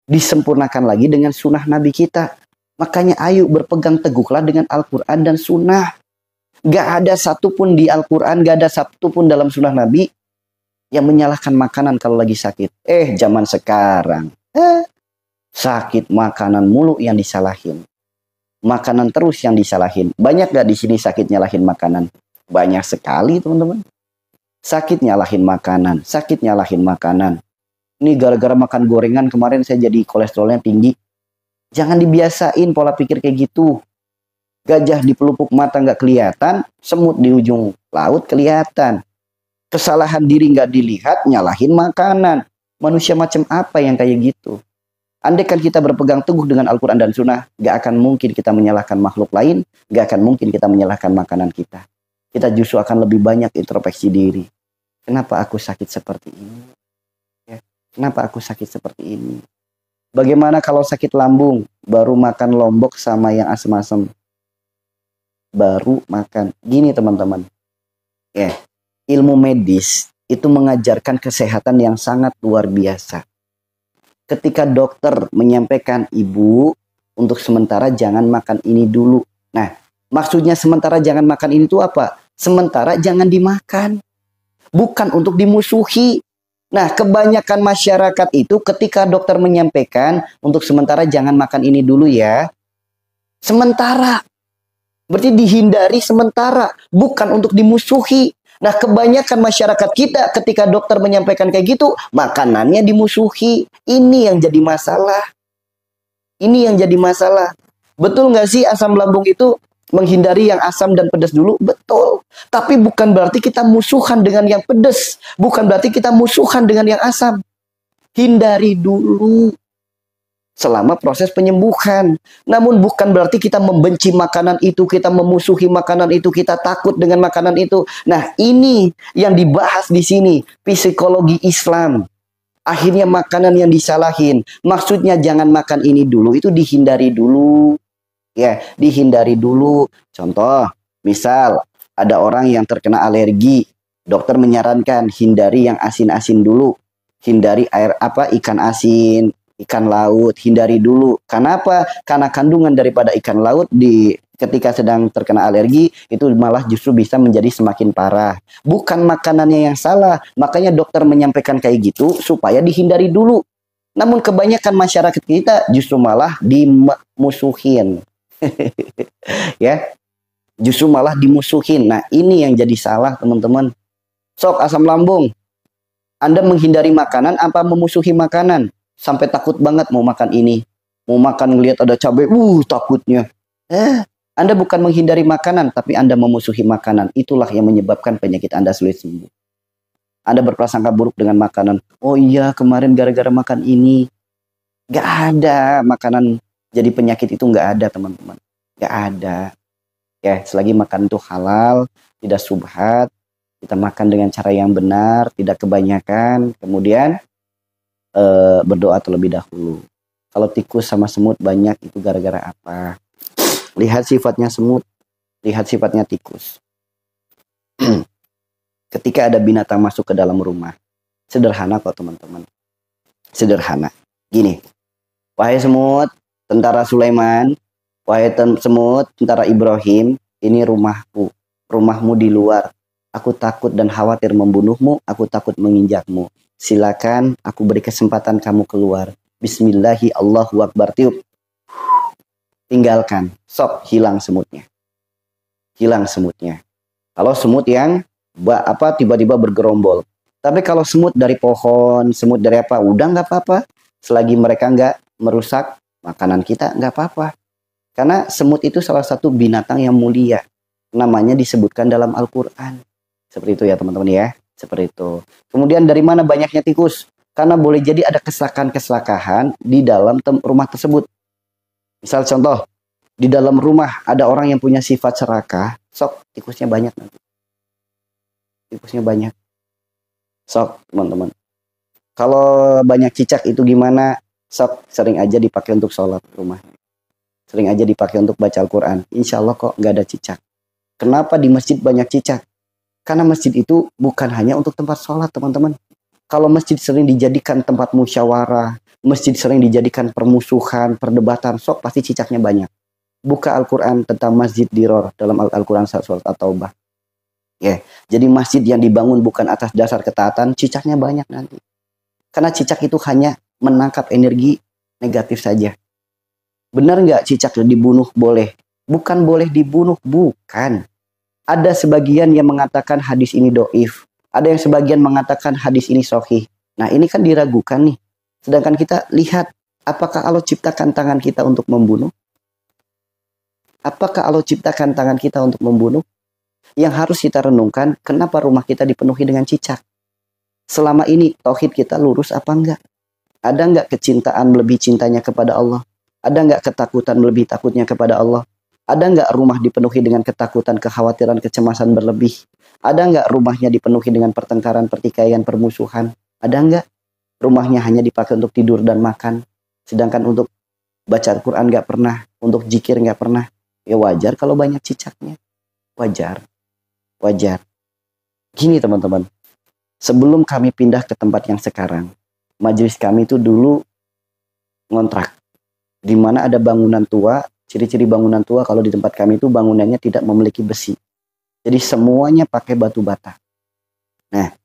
disempurnakan lagi dengan sunnah Nabi kita. Makanya ayo berpegang teguhlah dengan Al-Quran dan sunnah. Gak ada satupun di Al-Quran, gak ada satupun dalam sunnah Nabi yang menyalahkan makanan kalau lagi sakit. Zaman sekarang sakit makanan mulu yang disalahin. Makanan terus yang disalahin. Banyak gak di sini sakit nyalahin makanan? Banyak sekali teman-teman. Sakit nyalahin makanan. Sakit nyalahin makanan. Ini gara-gara makan gorengan kemarin saya jadi kolesterolnya tinggi. Jangan dibiasain pola pikir kayak gitu. Gajah di pelupuk mata nggak kelihatan, semut di ujung laut kelihatan. Kesalahan diri nggak dilihat, nyalahin makanan. Manusia macam apa yang kayak gitu? Andai kan kita berpegang teguh dengan Al-Quran dan Sunnah, nggak akan mungkin kita menyalahkan makhluk lain, nggak akan mungkin kita menyalahkan makanan kita. Kita justru akan lebih banyak introspeksi diri. Kenapa aku sakit seperti ini? Kenapa aku sakit seperti ini? Bagaimana kalau sakit lambung, baru makan lombok sama yang asem-asem? Baru makan. Gini teman-teman. Ilmu medis itu mengajarkan kesehatan yang sangat luar biasa. Ketika dokter menyampaikan, ibu, untuk sementara jangan makan ini dulu. Nah, maksudnya sementara jangan makan ini itu apa? Sementara jangan dimakan. Bukan untuk dimusuhi. Nah, kebanyakan masyarakat itu ketika dokter menyampaikan, untuk sementara jangan makan ini dulu ya. Sementara. Berarti dihindari sementara, bukan untuk dimusuhi. Nah, kebanyakan masyarakat kita ketika dokter menyampaikan kayak gitu, makanannya dimusuhi. Ini yang jadi masalah. Ini yang jadi masalah. Betul nggak sih asam lambung itu menghindari yang asam dan pedas dulu? Betul. Tapi bukan berarti kita musuhan dengan yang pedas. Bukan berarti kita musuhan dengan yang asam. Hindari dulu selama proses penyembuhan. Namun bukan berarti kita membenci makanan itu, kita memusuhi makanan itu, kita takut dengan makanan itu. Nah, ini yang dibahas di sini, psikologi Islam. Akhirnya makanan yang disalahin. Maksudnya jangan makan ini dulu, itu dihindari dulu. Ya, dihindari dulu. Contoh, misal ada orang yang terkena alergi, dokter menyarankan hindari yang asin-asin dulu. Hindari ikan asin, ikan laut, hindari dulu. Kenapa? Karena kandungan daripada ikan laut ketika sedang terkena alergi itu malah justru bisa menjadi semakin parah. Bukan makanannya yang salah, makanya dokter menyampaikan kayak gitu supaya dihindari dulu. Namun kebanyakan masyarakat kita justru malah dimusuhin. Ya, justru malah dimusuhin. Nah, ini yang jadi salah teman-teman. Sok asam lambung, Anda menghindari makanan apa memusuhi makanan? Sampai takut banget mau makan ini. Mau makan ngelihat ada cabai, takutnya. Anda bukan menghindari makanan, tapi Anda memusuhi makanan. Itulah yang menyebabkan penyakit Anda sulit sembuh. Anda berprasangka buruk dengan makanan. Oh iya, kemarin gara-gara makan ini. Gak ada makanan jadi penyakit itu, gak ada teman-teman. Gak ada. Ya, selagi makan itu halal, tidak subhat, kita makan dengan cara yang benar, tidak kebanyakan, kemudian berdoa terlebih dahulu. Kalau tikus sama semut banyak itu gara-gara apa? Lihat sifatnya semut, lihat sifatnya tikus. Ketika ada binatang masuk ke dalam rumah, sederhana kok teman-teman. Sederhana. Gini, wahai semut, tentara Sulaiman, wahai semut, tentara Ibrahim, ini rumahku, rumahmu di luar. Aku takut dan khawatir membunuhmu, aku takut menginjakmu. Silakan, aku beri kesempatan kamu keluar. Bismillahi Allahu Akbar, tiup. Tinggalkan, sok hilang semutnya. Hilang semutnya. Kalau semut yang tiba-tiba bergerombol. Tapi kalau semut dari pohon, semut dari apa, udah nggak apa-apa. Selagi mereka nggak merusak makanan kita, nggak apa-apa. Karena semut itu salah satu binatang yang mulia. Namanya disebutkan dalam Al-Quran. Seperti itu ya teman-teman ya. Seperti itu. Kemudian dari mana banyaknya tikus? Karena boleh jadi ada kesalahan-kesalahan di dalam rumah tersebut. Misal contoh, di dalam rumah ada orang yang punya sifat serakah, sok tikusnya banyak nanti. Tikusnya banyak. Sok teman-teman. Kalau banyak cicak itu gimana? Sok sering aja dipakai untuk sholat rumah. Sering aja dipakai untuk baca Al-Quran. Insya Allah kok nggak ada cicak. Kenapa di masjid banyak cicak? Karena masjid itu bukan hanya untuk tempat sholat teman-teman. Kalau masjid sering dijadikan tempat musyawarah, masjid sering dijadikan permusuhan, perdebatan, sok pasti cicaknya banyak. Buka Al-Quran tentang Masjid Diror dalam Al-Quran surat At-Taubah. Ya, jadi masjid yang dibangun bukan atas dasar ketaatan, cicaknya banyak nanti. Karena cicak itu hanya menangkap energi negatif saja. Benar nggak cicak dibunuh boleh? Bukan boleh dibunuh, bukan. Ada sebagian yang mengatakan hadis ini doif. Ada yang sebagian mengatakan hadis ini sahih. Nah ini kan diragukan nih. Sedangkan kita lihat, apakah Allah ciptakan tangan kita untuk membunuh? Apakah Allah ciptakan tangan kita untuk membunuh? Yang harus kita renungkan, kenapa rumah kita dipenuhi dengan cicak? Selama ini tauhid kita lurus apa enggak? Ada enggak kecintaan lebih cintanya kepada Allah? Ada enggak ketakutan lebih takutnya kepada Allah? Ada enggak rumah dipenuhi dengan ketakutan, kekhawatiran, kecemasan berlebih? Ada enggak rumahnya dipenuhi dengan pertengkaran, pertikaian, permusuhan? Ada enggak rumahnya hanya dipakai untuk tidur dan makan? Sedangkan untuk baca Al-Quran enggak pernah, untuk zikir enggak pernah. Ya wajar kalau banyak cicaknya. Wajar. Wajar. Gini teman-teman, sebelum kami pindah ke tempat yang sekarang, majelis kami itu dulu ngontrak. Di mana ada bangunan tua, ciri-ciri bangunan tua kalau di tempat kami itu bangunannya tidak memiliki besi. Jadi semuanya pakai batu bata. Nah,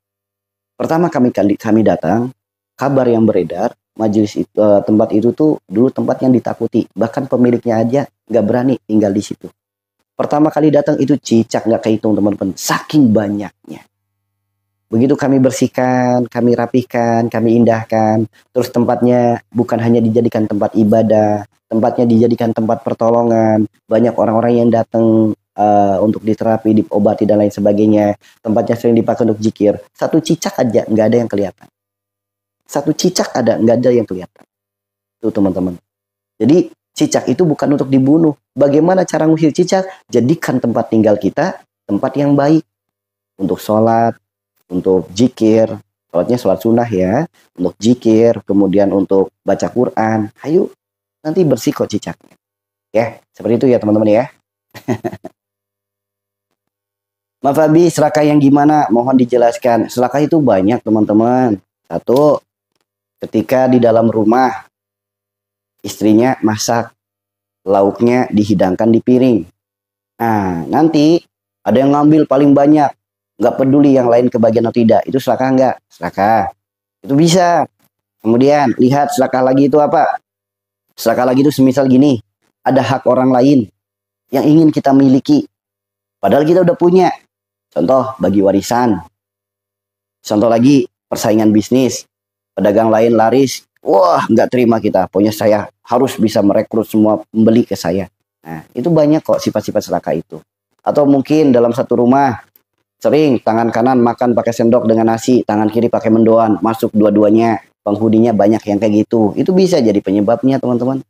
pertama kami datang, kabar yang beredar, majelis itu, tempat itu tuh dulu tempat yang ditakuti. Bahkan pemiliknya aja nggak berani tinggal di situ. Pertama kali datang itu cicak nggak kehitung teman-teman, saking banyaknya. Begitu kami bersihkan, kami rapihkan, kami indahkan, terus tempatnya bukan hanya dijadikan tempat ibadah, tempatnya dijadikan tempat pertolongan, banyak orang-orang yang datang untuk diterapi, diobati dan lain sebagainya. Tempatnya sering dipakai untuk zikir. Satu cicak aja nggak ada yang kelihatan. Satu cicak ada, nggak ada yang kelihatan. Tuh teman-teman. Jadi cicak itu bukan untuk dibunuh. Bagaimana cara ngusir cicak? Jadikan tempat tinggal kita tempat yang baik. Untuk sholat, untuk zikir. Sholatnya sholat sunnah ya. Untuk zikir, kemudian untuk baca Quran. Ayo, nanti bersih kok cicaknya. Ya, seperti itu ya teman-teman ya. Mas Fabi, serakah yang gimana? Mohon dijelaskan. Serakah itu banyak teman-teman. Satu, ketika di dalam rumah, istrinya masak, lauknya dihidangkan di piring. Nah, nanti ada yang ngambil paling banyak. Nggak peduli yang lain kebagian atau tidak. Itu serakah nggak? Serakah. Itu bisa. Kemudian, lihat serakah lagi itu apa? Serakah lagi itu semisal gini. Ada hak orang lain yang ingin kita miliki. Padahal kita udah punya. Contoh, bagi warisan. Contoh lagi, persaingan bisnis. Pedagang lain laris. Wah, nggak terima kita. Pokoknya saya harus bisa merekrut semua pembeli ke saya. Nah, itu banyak kok sifat-sifat serakah itu. Atau mungkin dalam satu rumah, sering tangan kanan makan pakai sendok dengan nasi, tangan kiri pakai mendoan, masuk dua-duanya, penghuninya banyak yang kayak gitu. Itu bisa jadi penyebabnya, teman-teman.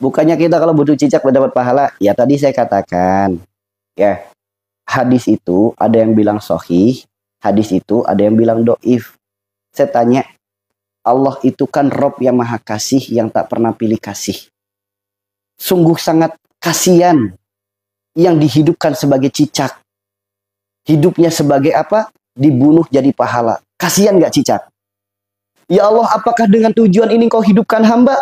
Bukannya kita kalau butuh cicak mendapat pahala, ya tadi saya katakan, ya hadis itu ada yang bilang sahih, hadis itu ada yang bilang doif. Saya tanya, Allah itu kan Rob yang maha kasih, yang tak pernah pilih kasih. Sungguh sangat kasihan yang dihidupkan sebagai cicak. Hidupnya sebagai apa? Dibunuh jadi pahala. Kasihan gak cicak? Ya Allah, apakah dengan tujuan ini kau hidupkan hamba?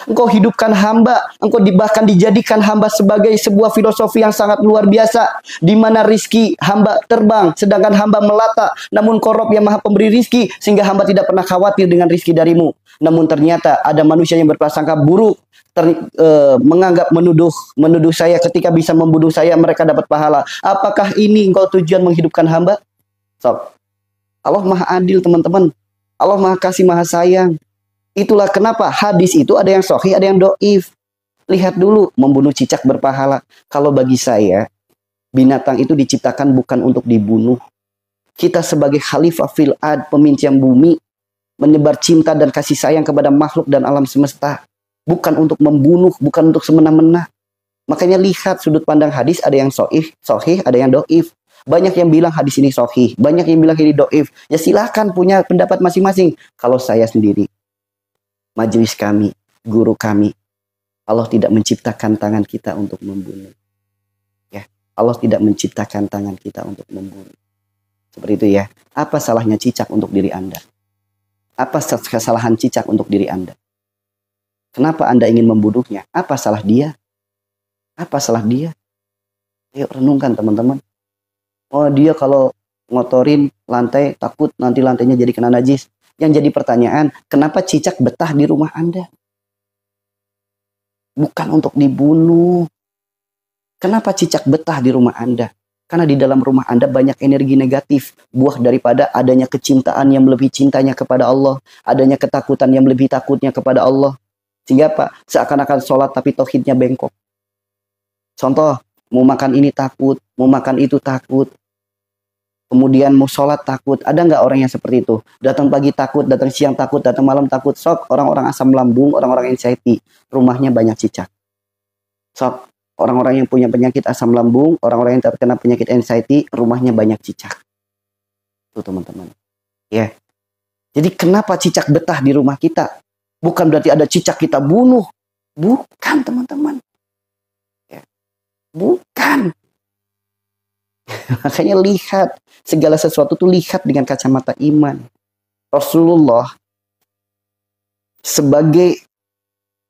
Engkau hidupkan hamba, engkau bahkan dijadikan hamba sebagai sebuah filosofi yang sangat luar biasa, di mana rizki hamba terbang, sedangkan hamba melata. Namun kau Rob yang maha pemberi rizki, sehingga hamba tidak pernah khawatir dengan rizki darimu. Namun ternyata ada manusia yang berprasangka buruk, menganggap menuduh saya ketika bisa membunuh saya, mereka dapat pahala. Apakah ini engkau tujuan menghidupkan hamba? So, Allah maha adil teman-teman. Allah maha kasih, maha sayang. Itulah kenapa hadis itu ada yang sahih, ada yang doif. Lihat dulu, membunuh cicak berpahala. Kalau bagi saya, binatang itu diciptakan bukan untuk dibunuh. Kita sebagai khalifah fil ad, pemimpin bumi, menyebar cinta dan kasih sayang kepada makhluk dan alam semesta. Bukan untuk membunuh, bukan untuk semena-mena. Makanya lihat sudut pandang hadis, ada yang sahih, ada yang doif. Banyak yang bilang hadis ini sahih, banyak yang bilang ini doif. Ya silahkan punya pendapat masing-masing. Kalau saya sendiri, majelis kami, guru kami, Allah tidak menciptakan tangan kita untuk membunuh. Ya, Allah tidak menciptakan tangan kita untuk membunuh. Seperti itu ya. Apa salahnya cicak untuk diri Anda? Apa kesalahan cicak untuk diri Anda? Kenapa Anda ingin membunuhnya? Apa salah dia? Apa salah dia? Ayo renungkan teman-teman. Oh dia kalau ngotorin lantai takut nanti lantainya jadi kena najis. Yang jadi pertanyaan, kenapa cicak betah di rumah Anda? Bukan untuk dibunuh. Kenapa cicak betah di rumah Anda? Karena di dalam rumah Anda banyak energi negatif. Buah daripada adanya kecintaan yang lebih cintanya kepada Allah. Adanya ketakutan yang lebih takutnya kepada Allah. Sehingga apa? Seakan-akan sholat tapi tauhidnya bengkok. Contoh, mau makan ini takut, mau makan itu takut. Kemudian mau sholat takut. Ada nggak orang yang seperti itu? Datang pagi takut, datang siang takut, datang malam takut. Sok, orang-orang asam lambung, orang-orang anxiety. Rumahnya banyak cicak. Sok, orang-orang yang punya penyakit asam lambung, orang-orang yang terkena penyakit anxiety, rumahnya banyak cicak. Tuh teman-teman. Ya. Jadi kenapa cicak betah di rumah kita? Bukan berarti ada cicak kita bunuh. Bukan teman-teman. Ya. Bukan. Makanya lihat. Segala sesuatu tuh lihat dengan kacamata iman. Rasulullah sebagai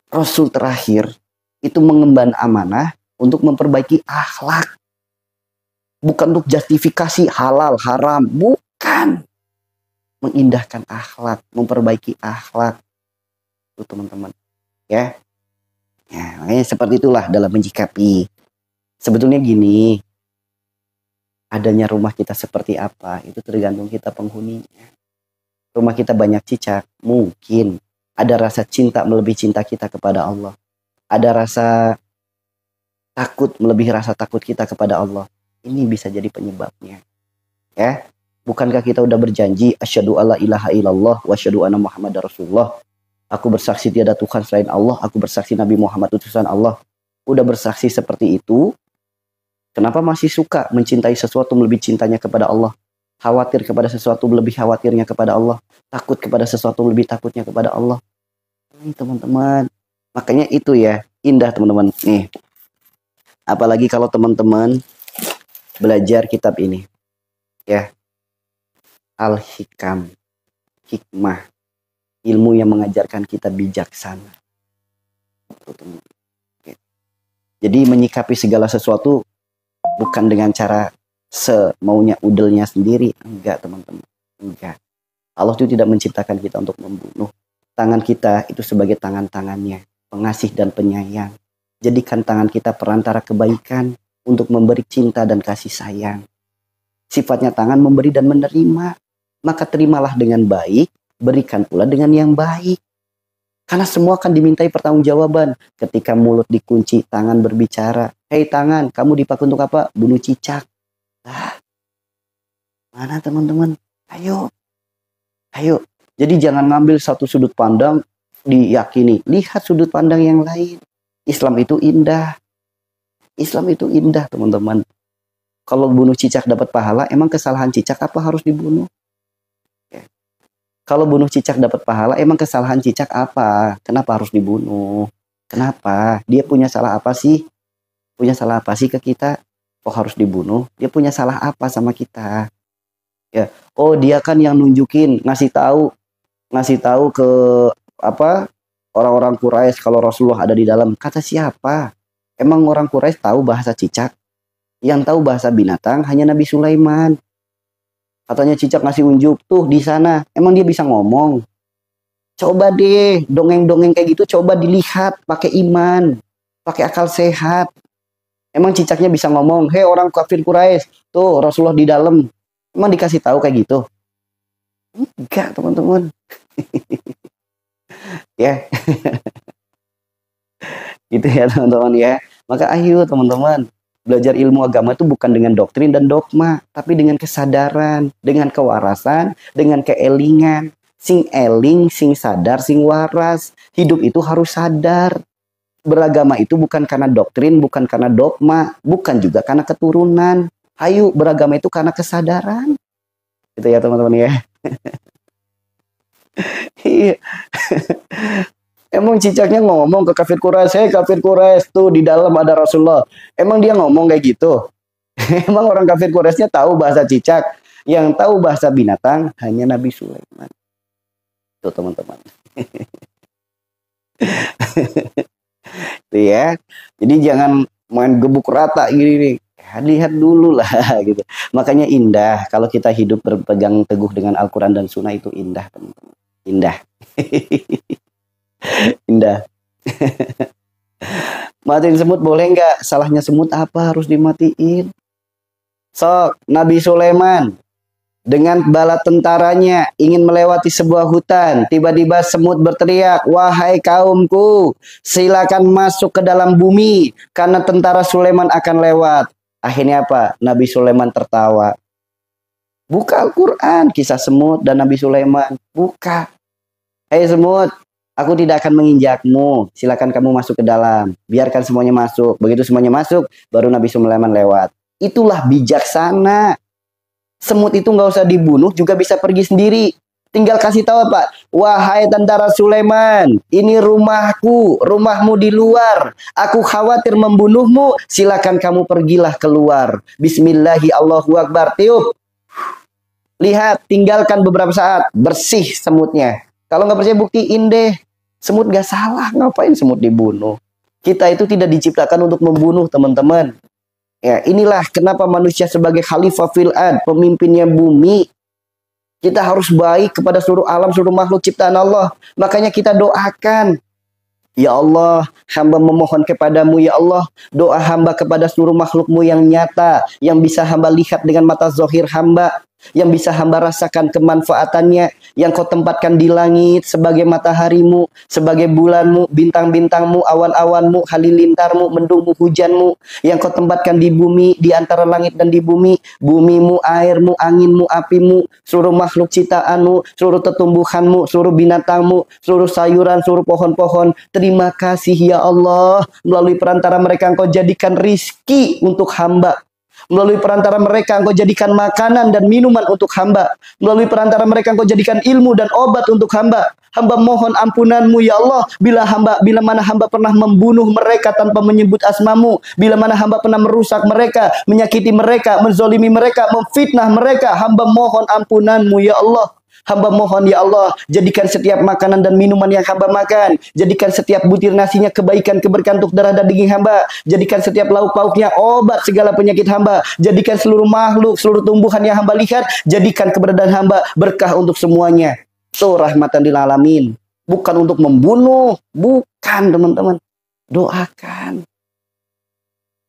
Rasul terakhir itu mengemban amanah untuk memperbaiki akhlak. Bukan untuk justifikasi halal, haram. Bukan. Mengindahkan akhlak, memperbaiki akhlak. Itu teman-teman. Ya. Ya, makanya seperti itulah dalam menyikapi. Sebetulnya gini. Adanya rumah kita seperti apa, itu tergantung kita penghuninya. Rumah kita banyak cicak, mungkin ada rasa cinta melebihi cinta kita kepada Allah. Ada rasa takut melebihi rasa takut kita kepada Allah. Ini bisa jadi penyebabnya. Ya, bukankah kita udah berjanji asyhadu alla ilaha illallah wa asyhadu anna muhammadar rasulullah. Aku bersaksi tiada Tuhan selain Allah, aku bersaksi Nabi Muhammad utusan Allah. Udah bersaksi seperti itu. Kenapa masih suka mencintai sesuatu lebih cintanya kepada Allah? Khawatir kepada sesuatu lebih khawatirnya kepada Allah. Takut kepada sesuatu lebih takutnya kepada Allah. Ini teman-teman. Makanya itu ya, indah teman-teman. Nih. Apalagi kalau teman-teman belajar kitab ini. Ya. Al-Hikam. Hikmah. Ilmu yang mengajarkan kita bijaksana. Jadi menyikapi segala sesuatu bukan dengan cara semaunya udelnya sendiri. Enggak teman-teman. Enggak. Allah itu tidak menciptakan kita untuk membunuh. Tangan kita itu sebagai tangan-tangannya. Pengasih dan penyayang. Jadikan tangan kita perantara kebaikan. Untuk memberi cinta dan kasih sayang. Sifatnya tangan memberi dan menerima. Maka terimalah dengan baik. Berikan pula dengan yang baik. Karena semua akan dimintai pertanggungjawaban. Ketika mulut dikunci, tangan berbicara. Hei tangan, kamu dipakai untuk apa? Bunuh cicak. Lah, mana teman-teman? Ayo. Ayo. Jadi jangan ngambil satu sudut pandang, diyakini. Lihat sudut pandang yang lain. Islam itu indah. Islam itu indah teman-teman. Kalau bunuh cicak dapat pahala, emang kesalahan cicak apa harus dibunuh? Kalau bunuh cicak dapat pahala, emang kesalahan cicak apa? Kenapa harus dibunuh? Kenapa? Dia punya salah apa sih? Punya salah apa sih ke kita? Kok harus dibunuh? Dia punya salah apa sama kita? Ya, oh dia kan yang nunjukin, ngasih tahu ke apa? Orang-orang Quraisy kalau Rasulullah ada di dalam. Kata siapa? Emang orang Quraisy tahu bahasa cicak? Yang tahu bahasa binatang hanya Nabi Sulaiman. Katanya cicak ngasih unjuk tuh di sana. Emang dia bisa ngomong? Coba deh, dongeng-dongeng kayak gitu coba dilihat pakai iman, pakai akal sehat. Emang cicaknya bisa ngomong, "Hei orang kafir Quraisy, tuh Rasulullah di dalam." Emang dikasih tahu kayak gitu? Enggak, teman-teman. Ya. Gitu ya, teman-teman ya. Maka ayo, teman-teman. Belajar ilmu agama itu bukan dengan doktrin dan dogma, tapi dengan kesadaran, dengan kewarasan, dengan keelingan. Sing eling, sing sadar, sing waras. Hidup itu harus sadar. Beragama itu bukan karena doktrin, bukan karena dogma, bukan juga karena keturunan. Ayo, beragama itu karena kesadaran. Gitu ya teman-teman ya. Iya. Emang cicaknya ngomong ke kafir Quraisy, "Hei kafir Quraisy, tuh di dalam ada Rasulullah." Emang dia ngomong kayak gitu? Emang orang kafir Quraisynya tahu bahasa cicak? Yang tahu bahasa binatang hanya Nabi Sulaiman. Tuh teman-teman. Tuh ya. Jadi jangan main gebuk rata gini nih. Lihat dulu lah gitu. Makanya indah kalau kita hidup berpegang teguh dengan Al-Quran dan Sunnah, itu indah teman-teman. Indah. Indah. Matiin semut boleh nggak? Salahnya semut apa harus dimatiin? Sok, Nabi Sulaiman dengan bala tentaranya ingin melewati sebuah hutan. Tiba-tiba semut berteriak, "Wahai kaumku, silakan masuk ke dalam bumi karena tentara Sulaiman akan lewat." Akhirnya apa? Nabi Sulaiman tertawa. Buka Al-Quran, kisah semut dan Nabi Sulaiman. Buka. Hei semut, aku tidak akan menginjakmu. Silakan kamu masuk ke dalam. Biarkan semuanya masuk. Begitu semuanya masuk, baru Nabi Sulaiman lewat. Itulah bijaksana. Semut itu nggak usah dibunuh, juga bisa pergi sendiri. Tinggal kasih tahu Pak, wahai tentara Sulaiman, ini rumahku, rumahmu di luar. Aku khawatir membunuhmu, silakan kamu pergilah keluar. Bismillahi Allahu Akbar, tiup. Lihat, tinggalkan beberapa saat, bersih semutnya. Kalau nggak percaya buktiin deh, semut nggak salah, ngapain semut dibunuh? Kita itu tidak diciptakan untuk membunuh teman-teman. Ya, inilah kenapa manusia sebagai khalifah fil ard, pemimpinnya bumi. Kita harus baik kepada seluruh alam, seluruh makhluk ciptaan Allah. Makanya kita doakan. Ya Allah, hamba memohon kepadamu, ya Allah. Doa hamba kepada seluruh makhlukmu yang nyata. Yang bisa hamba lihat dengan mata zahir hamba. Yang bisa hamba rasakan kemanfaatannya. Yang kau tempatkan di langit sebagai mataharimu, sebagai bulanmu, bintang-bintangmu, awan-awanmu, halilintarmu, mendungmu, hujanmu. Yang kau tempatkan di bumi, di antara langit dan di bumi. Bumimu, airmu, anginmu, apimu, seluruh makhluk ciptaanmu, seluruh tetumbuhanmu, seluruh binatangmu, seluruh sayuran, seluruh pohon-pohon. Terima kasih ya Allah. Melalui perantara mereka engkau jadikan rizki untuk hamba. Melalui perantara mereka engkau jadikan makanan dan minuman untuk hamba. Melalui perantara mereka engkau jadikan ilmu dan obat untuk hamba. Hamba mohon ampunanmu ya Allah. Bila mana hamba pernah membunuh mereka tanpa menyebut asmamu. Bila mana hamba pernah merusak mereka, menyakiti mereka, menzolimi mereka, memfitnah mereka. Hamba mohon ampunanmu ya Allah. Hamba mohon ya Allah, jadikan setiap makanan dan minuman yang hamba makan. Jadikan setiap butir nasinya kebaikan, keberkahan untuk darah dan daging hamba. Jadikan setiap lauk pauknya obat segala penyakit hamba. Jadikan seluruh makhluk, seluruh tumbuhan yang hamba lihat, jadikan keberadaan hamba berkah untuk semuanya. Itu rahmatan lil alamin. Bukan untuk membunuh, bukan teman-teman. Doakan.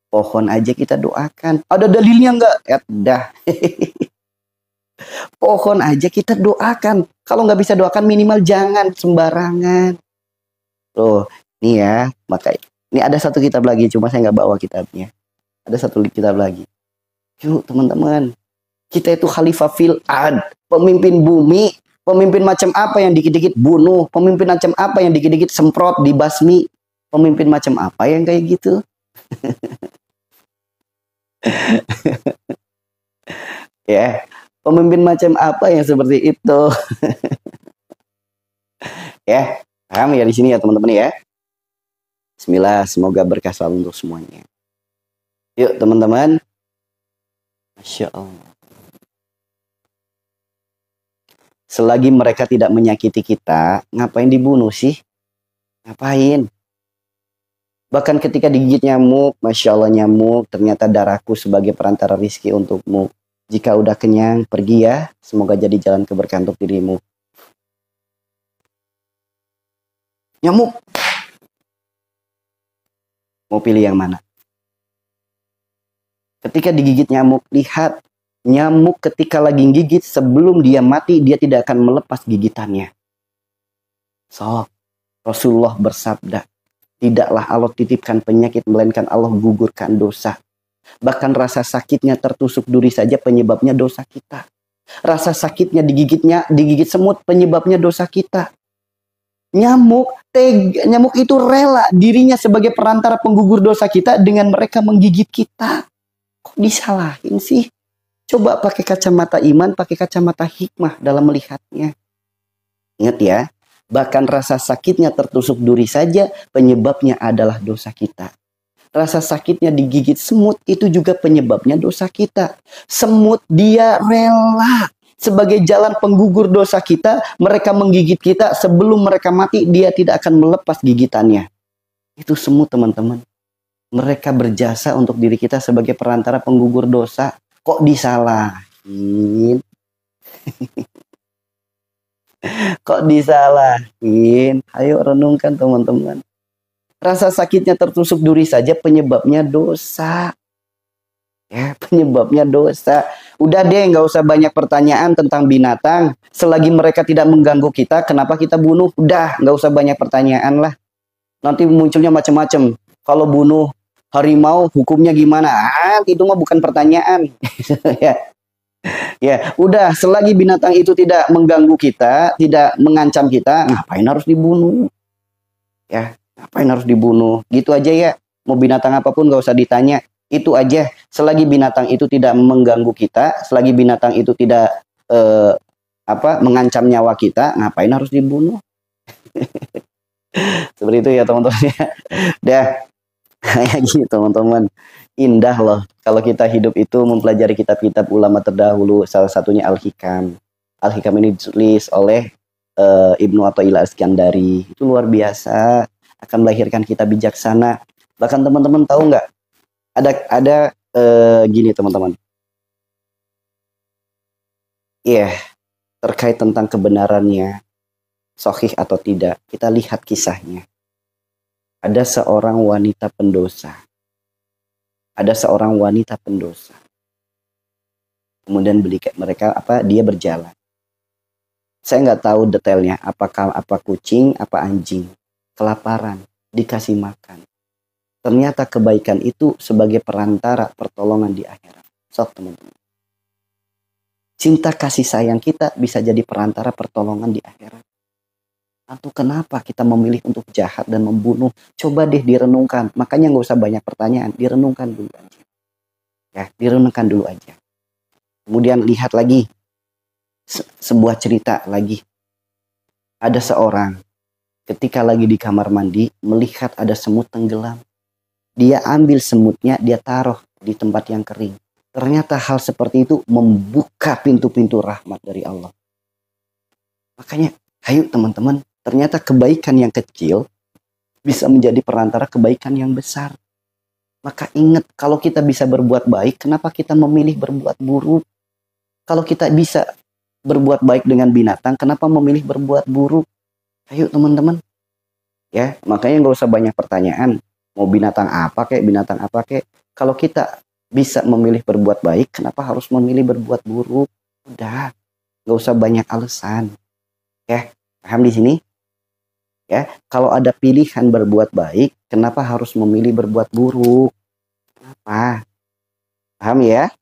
Pohon aja kita doakan. Ada dalilnya enggak? Ya dah. Pohon aja kita doakan. Kalau nggak bisa doakan, minimal jangan sembarangan. Tuh, nih ya. Maka ini ada satu kitab lagi, cuma saya nggak bawa kitabnya. Ada satu kitab lagi. Yuk teman-teman, kita itu khalifah fil ard, pemimpin bumi. Pemimpin macam apa yang dikit-dikit bunuh? Pemimpin macam apa yang dikit-dikit semprot, dibasmi? Pemimpin macam apa yang kayak gitu? Ya. Pemimpin macam apa yang seperti itu? Ya, paham ya di sini ya teman-teman ya. Bismillah, semoga berkah selalu untuk semuanya. Yuk teman-teman. Masya Allah. Selagi mereka tidak menyakiti kita, ngapain dibunuh sih? Ngapain? Bahkan ketika digigit nyamuk, Masya Allah nyamuk, ternyata darahku sebagai perantara rizki untukmu. Jika udah kenyang, pergi ya. Semoga jadi jalan keberkahan untuk dirimu. Nyamuk. Mau pilih yang mana? Ketika digigit nyamuk, lihat. Nyamuk ketika lagi gigit, sebelum dia mati, dia tidak akan melepas gigitannya. So, Rasulullah bersabda, tidaklah Allah titipkan penyakit, melainkan Allah gugurkan dosa. Bahkan rasa sakitnya tertusuk duri saja penyebabnya dosa kita. Rasa sakitnya digigit semut penyebabnya dosa kita. Nyamuk itu rela dirinya sebagai perantara penggugur dosa kita dengan mereka menggigit kita. Kok disalahin sih? Coba pakai kacamata iman, pakai kacamata hikmah dalam melihatnya. Ingat ya, bahkan rasa sakitnya tertusuk duri saja penyebabnya adalah dosa kita. Rasa sakitnya digigit semut itu juga penyebabnya dosa kita. Semut dia rela sebagai jalan penggugur dosa kita. Mereka menggigit kita, sebelum mereka mati dia tidak akan melepas gigitannya. Itu semua teman-teman, mereka berjasa untuk diri kita sebagai perantara penggugur dosa. Kok disalahin? Kok disalahin? Ayo renungkan teman-teman. Rasa sakitnya tertusuk duri saja penyebabnya dosa. Ya, penyebabnya dosa. Udah deh, nggak usah banyak pertanyaan tentang binatang. Selagi mereka tidak mengganggu kita, kenapa kita bunuh? Udah, nggak usah banyak pertanyaan lah. Nanti munculnya macam-macam. Kalau bunuh harimau, hukumnya gimana? Itu mah bukan pertanyaan. Ya, ya, udah. Selagi binatang itu tidak mengganggu kita, tidak mengancam kita, ngapain harus dibunuh? Ya, ngapain harus dibunuh? Gitu aja ya. Mau binatang apapun nggak usah ditanya. Itu aja, selagi binatang itu tidak mengganggu kita, selagi binatang itu tidak mengancam nyawa kita, ngapain harus dibunuh? Seperti itu ya teman-teman ya. Dah, kayak gitu teman-teman. Indah loh kalau kita hidup itu mempelajari kitab-kitab ulama terdahulu, salah satunya Al-Hikam. Al-Hikam ini ditulis oleh Ibnu Athaillah Iskandari. Itu luar biasa, akan melahirkan kita bijaksana. Bahkan teman-teman tahu nggak? Ada gini teman-teman. Iya, terkait tentang kebenarannya, sahih atau tidak, kita lihat kisahnya. Ada seorang wanita pendosa. Ada seorang wanita pendosa. Kemudian dia berjalan. Saya nggak tahu detailnya, apa kucing, apa anjing, kelaparan, dikasih makan. Ternyata kebaikan itu sebagai perantara pertolongan di akhirat. So, teman-teman. Cinta kasih sayang kita bisa jadi perantara pertolongan di akhirat. Atau kenapa kita memilih untuk jahat dan membunuh? Coba deh direnungkan. Makanya nggak usah banyak pertanyaan. Direnungkan dulu aja. Ya, direnungkan dulu aja. Kemudian lihat lagi. Sebuah cerita lagi. Ada seorang ketika lagi di kamar mandi melihat ada semut tenggelam. Dia ambil semutnya, dia taruh di tempat yang kering. Ternyata hal seperti itu membuka pintu-pintu rahmat dari Allah. Makanya, ayo teman-teman, ternyata kebaikan yang kecil bisa menjadi perantara kebaikan yang besar. Maka ingat, kalau kita bisa berbuat baik, kenapa kita memilih berbuat buruk? Kalau kita bisa berbuat baik dengan binatang, kenapa memilih berbuat buruk? Ayo teman-teman. Ya, makanya nggak usah banyak pertanyaan. Mau binatang apa kek. Kalau kita bisa memilih berbuat baik, kenapa harus memilih berbuat buruk? Udah, nggak usah banyak alasan. Ya, paham di sini? Ya, kalau ada pilihan berbuat baik, kenapa harus memilih berbuat buruk? Kenapa? Paham ya?